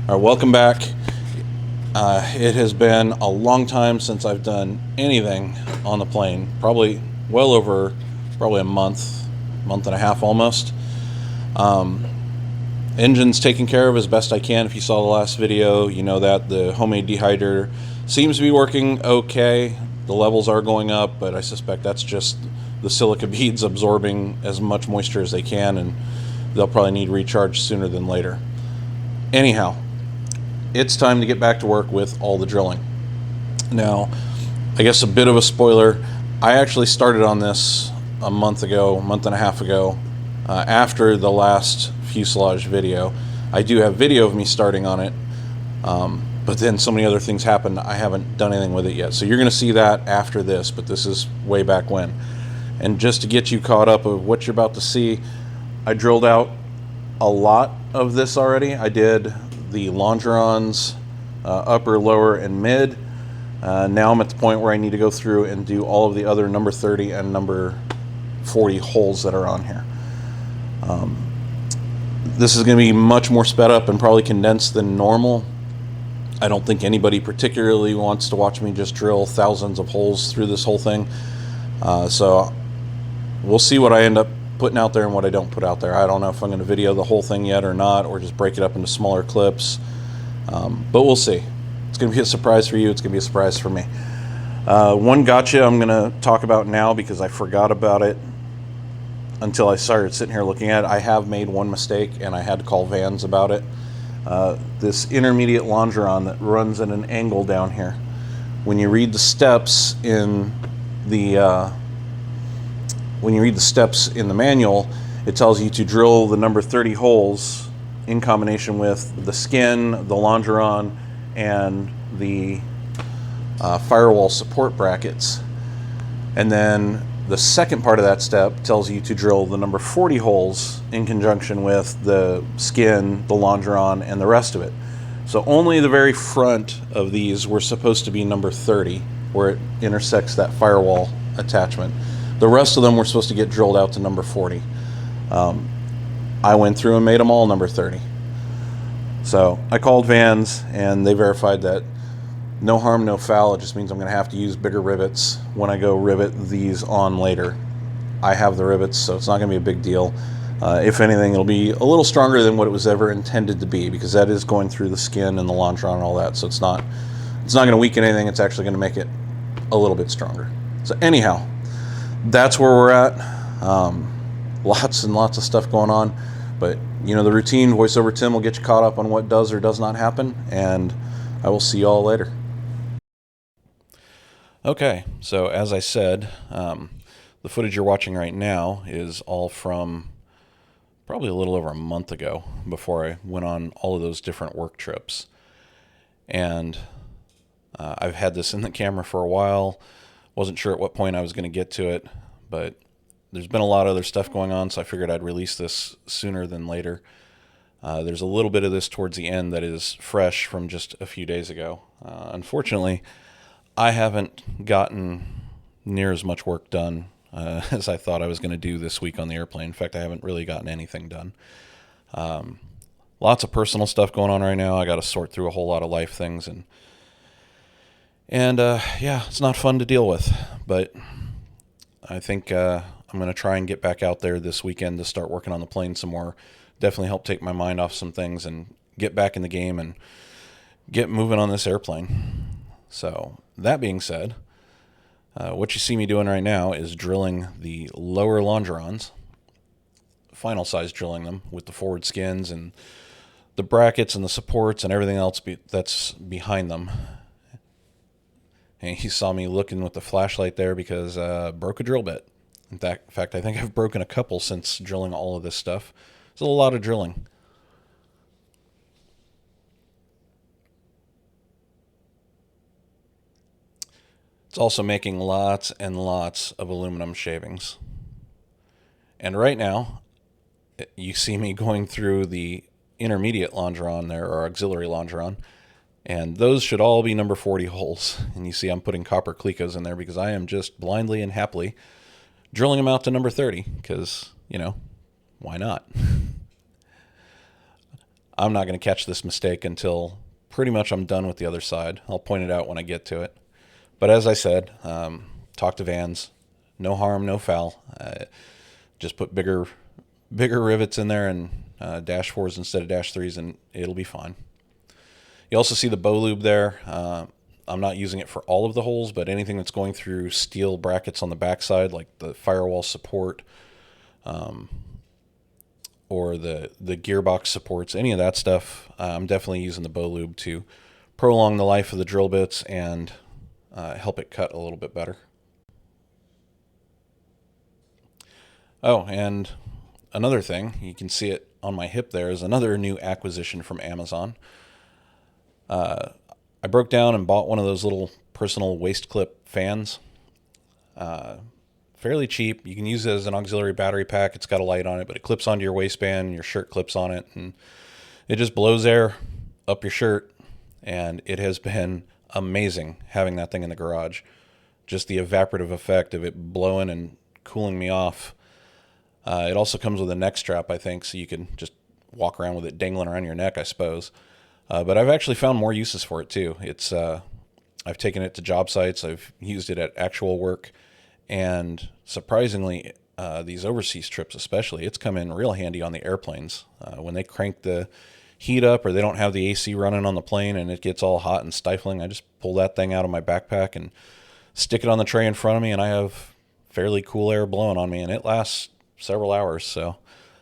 All right, welcome back. It has been a long time since I've done anything on the plane. Probably well over, probably a month and a half almost. Engine's taken care of as best I can. If you saw the last video, you know that the homemade dehydrator seems to be working okay. The levels are going up, but I suspect that's just the silica beads absorbing as much moisture as they can, and they'll probably need recharge sooner than later. Anyhow, it's time to get back to work with all the drilling. Now, I guess a bit of a spoiler, I actually started on this a month and a half ago, after the last fuselage video. I do have video of me starting on it, but then so many other things happened, I haven't done anything with it yet. So you're going to see that after this, but this is way back when. And just to get you caught up of what you're about to see, I drilled out a lot of this already. I did the longerons, upper, lower, and mid. Now I'm at the point where I need to go through and do all of the other number 30 and number 40 holes that are on here. This is going to be much more sped up and probably condensed than normal. I don't think anybody particularly wants to watch me just drill thousands of holes through this whole thing. So we'll see what I end up putting out there and what I don't put out there. I don't know if I'm going to video the whole thing yet or not, or just break it up into smaller clips. But we'll see. It's going to be a surprise for you. It's going to be a surprise for me. One gotcha I'm going to talk about now because I forgot about it until I started sitting here looking at it. I have made one mistake and I had to call Vans about it. This intermediate longeron that runs at an angle down here. When you read the steps in the manual, it tells you to drill the number 30 holes in combination with the skin, the longeron, and the firewall support brackets. And then the second part of that step tells you to drill the number 40 holes in conjunction with the skin, the longeron, and the rest of it. So only the very front of these were supposed to be number 30, where it intersects that firewall attachment. The rest of them were supposed to get drilled out to number 40. I went through and made them all number 30. So I called Vans and they verified that no harm, no foul. It just means I'm going to have to use bigger rivets when I go rivet these on later. I have the rivets, so it's not going to be a big deal. If anything, it'll be a little stronger than what it was ever intended to be, because that is going through the skin and the longeron and all that. So it's not going to weaken anything. It's actually going to make it a little bit stronger. So anyhow, that's where we're at. Lots and lots of stuff going on, but you know, the routine voiceover Tim will get you caught up on what does or does not happen, and I will see y'all later. Okay, so as I said, the footage you're watching right now is all from probably a little over a month ago, before I went on all of those different work trips. And I've had this in the camera for a while. Wasn't sure at what point I was going to get to it, but there's been a lot of other stuff going on, so I figured I'd release this sooner than later. There's a little bit of this towards the end that is fresh from just a few days ago. Unfortunately, I haven't gotten near as much work done as I thought I was going to do this week on the airplane. In fact, I haven't really gotten anything done. Lots of personal stuff going on right now. I got to sort through a whole lot of life things, and yeah, it's not fun to deal with, but I think I'm going to try and get back out there this weekend to start working on the plane some more. Definitely help take my mind off some things and get back in the game and get moving on this airplane. So that being said, what you see me doing right now is drilling the lower longerons, final size drilling them with the forward skins and the brackets and the supports and everything else that's behind them. And you saw me looking with the flashlight there because broke a drill bit. In fact, I think I've broken a couple since drilling all of this stuff. It's a lot of drilling. It's also making lots and lots of aluminum shavings. And right now, you see me going through the intermediate longeron there, or auxiliary longeron, and those should all be number 40 holes. And you see I'm putting copper clecos in there because I am just blindly and happily drilling them out to number 30 because, you know, why not? I'm not going to catch this mistake until pretty much I'm done with the other side. I'll point it out when I get to it. But as I said, talk to Vans. No harm, no foul. Just put bigger rivets in there and dash 4s instead of dash 3s, and it'll be fine. You also see the bow lube there. I'm not using it for all of the holes, but anything that's going through steel brackets on the backside, like the firewall support, or the gearbox supports, any of that stuff, I'm definitely using the bow lube to prolong the life of the drill bits and help it cut a little bit better. Oh, and another thing, you can see it on my hip there, is another new acquisition from Amazon. I broke down and bought one of those little personal waist clip fans. Fairly cheap. You can use it as an auxiliary battery pack. It's got a light on it, but it clips onto your waistband, and your shirt clips on it, and it just blows air up your shirt. And it has been amazing having that thing in the garage. Just the evaporative effect of it blowing and cooling me off. It also comes with a neck strap, I think, so you can just walk around with it dangling around your neck, I suppose. But I've actually found more uses for it too. I've taken it to job sites. I've used it at actual work, and surprisingly, these overseas trips especially, it's come in real handy on the airplanes. When they crank the heat up or they don't have the AC running on the plane and it gets all hot and stifling, I just pull that thing out of my backpack and stick it on the tray in front of me, and I have fairly cool air blowing on me, and it lasts several hours. So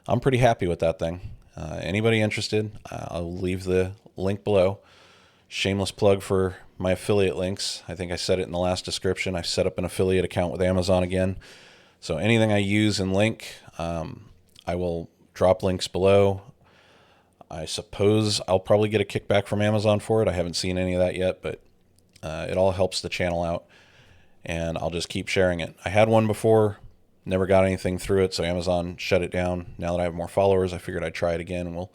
I'm pretty happy with that thing. Anybody interested, I'll leave the link below. Shameless plug for my affiliate links. I think I said it in the last description. I set up an affiliate account with Amazon again. So anything I use and link, I will drop links below. I suppose I'll probably get a kickback from Amazon for it. I haven't seen any of that yet, but it all helps the channel out, and I'll just keep sharing it. I had one before, never got anything through it, so Amazon shut it down. Now that I have more followers, I figured I'd try it again, and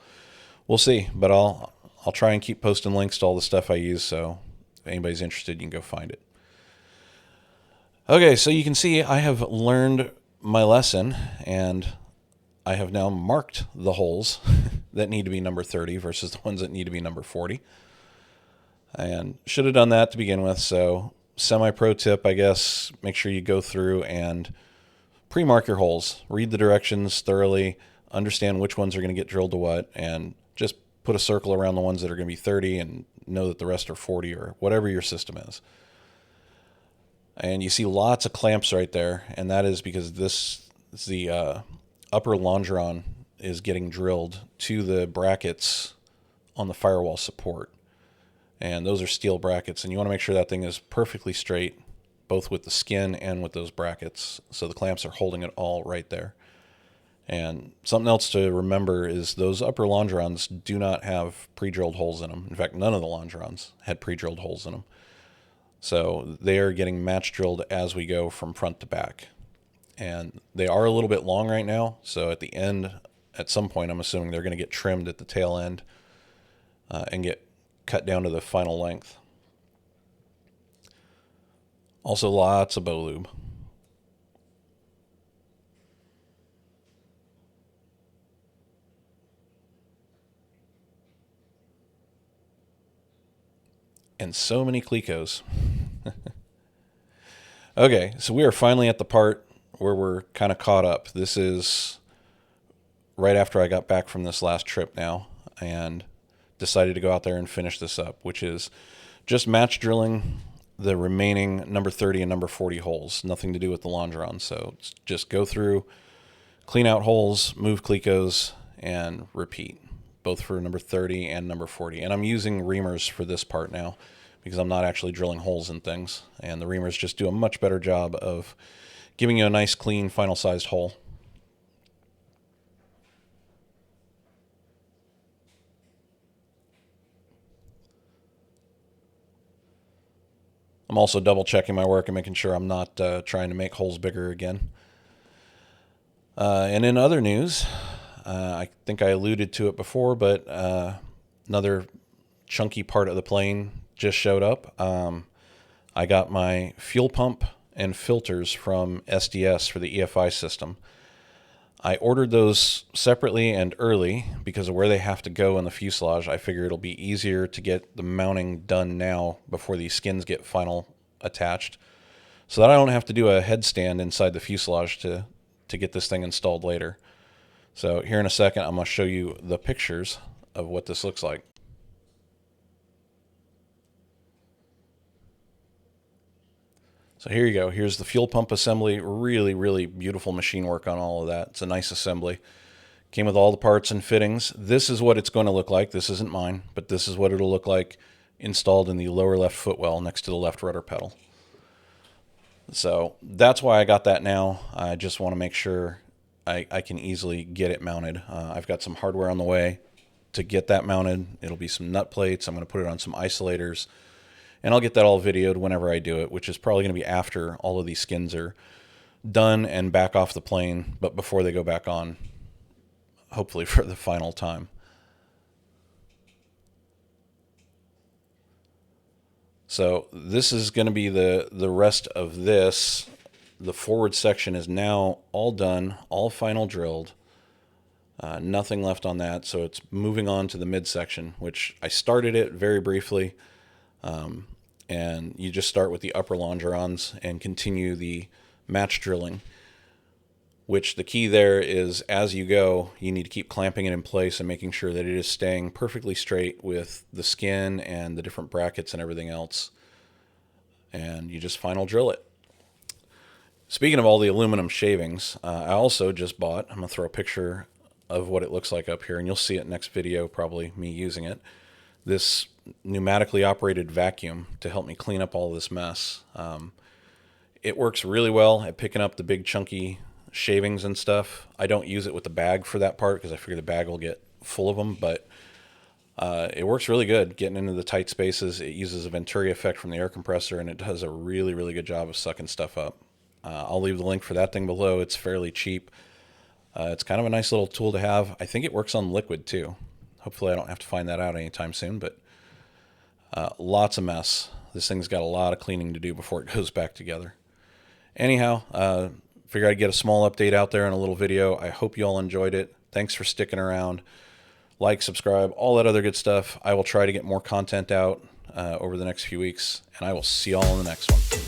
we'll see. But I'll try and keep posting links to all the stuff I use, so if anybody's interested, you can go find it. Okay, so you can see I have learned my lesson, and I have now marked the holes that need to be number 30 versus the ones that need to be number 40. And should have done that to begin with, so semi-pro tip, I guess, make sure you go through and pre-mark your holes. Read the directions thoroughly, understand which ones are going to get drilled to what, and just put a circle around the ones that are going to be 30 and know that the rest are 40 or whatever your system is. And you see lots of clamps right there, and that is because the upper longeron is getting drilled to the brackets on the firewall support. And those are steel brackets, and you want to make sure that thing is perfectly straight, both with the skin and with those brackets, so the clamps are holding it all right there. And something else to remember is those upper longerons do not have pre-drilled holes in them. In fact, none of the longerons had pre-drilled holes in them. So they are getting match drilled as we go from front to back. And they are a little bit long right now, so at the end, at some point, I'm assuming they're going to get trimmed at the tail end and get cut down to the final length. Also, lots of bow lube. And so many Clecos. Okay, so we are finally at the part where we're kind of caught up. This is right after I got back from this last trip now and decided to go out there and finish this up, which is just match drilling the remaining number 30 and number 40 holes. Nothing to do with the longeron. So just go through, clean out holes, move Clecos, and repeat, both for number 30 and number 40. And I'm using reamers for this part now because I'm not actually drilling holes in things. And the reamers just do a much better job of giving you a nice, clean, final sized hole. I'm also double checking my work and making sure I'm not trying to make holes bigger again. And in other news, I think I alluded to it before, but another chunky part of the plane just showed up. I got my fuel pump and filters from SDS for the EFI system. I ordered those separately and early because of where they have to go in the fuselage. I figure it'll be easier to get the mounting done now before these skins get final attached, so that I don't have to do a headstand inside the fuselage to get this thing installed later. So here in a second, I'm going to show you the pictures of what this looks like. So here you go. Here's the fuel pump assembly. Really, really beautiful machine work on all of that. It's a nice assembly. Came with all the parts and fittings. This is what it's going to look like. This isn't mine, but this is what it'll look like installed in the lower left footwell next to the left rudder pedal. So that's why I got that now. I just want to make sure I can easily get it mounted. I've got some hardware on the way to get that mounted. It'll be some nut plates. I'm going to put it on some isolators. And I'll get that all videoed whenever I do it, which is probably going to be after all of these skins are done and back off the plane, but before they go back on, hopefully for the final time. So this is going to be the rest of this. The forward section is now all done, all final drilled. Nothing left on that, so it's moving on to the midsection, which I started it very briefly. And you just start with the upper longerons and continue the match drilling, which the key there is as you go, you need to keep clamping it in place and making sure that it is staying perfectly straight with the skin and the different brackets and everything else. And you just final drill it. Speaking of all the aluminum shavings, I also just bought, I'm going to throw a picture of what it looks like up here, and you'll see it next video, probably me using it. This pneumatically operated vacuum to help me clean up all of this mess. It works really well at picking up the big chunky shavings and stuff. I don't use it with the bag for that part because I figure the bag will get full of them, but it works really good getting into the tight spaces. It uses a Venturi effect from the air compressor, and it does a really, really good job of sucking stuff up. I'll leave the link for that thing below. It's fairly cheap. It's kind of a nice little tool to have. I think it works on liquid too. Hopefully I don't have to find that out anytime soon, but lots of mess. This thing's got a lot of cleaning to do before it goes back together. Anyhow, figured I'd get a small update out there in a little video. I hope you all enjoyed it. Thanks for sticking around. Like, subscribe, all that other good stuff. I will try to get more content out over the next few weeks, and I will see you all in the next one.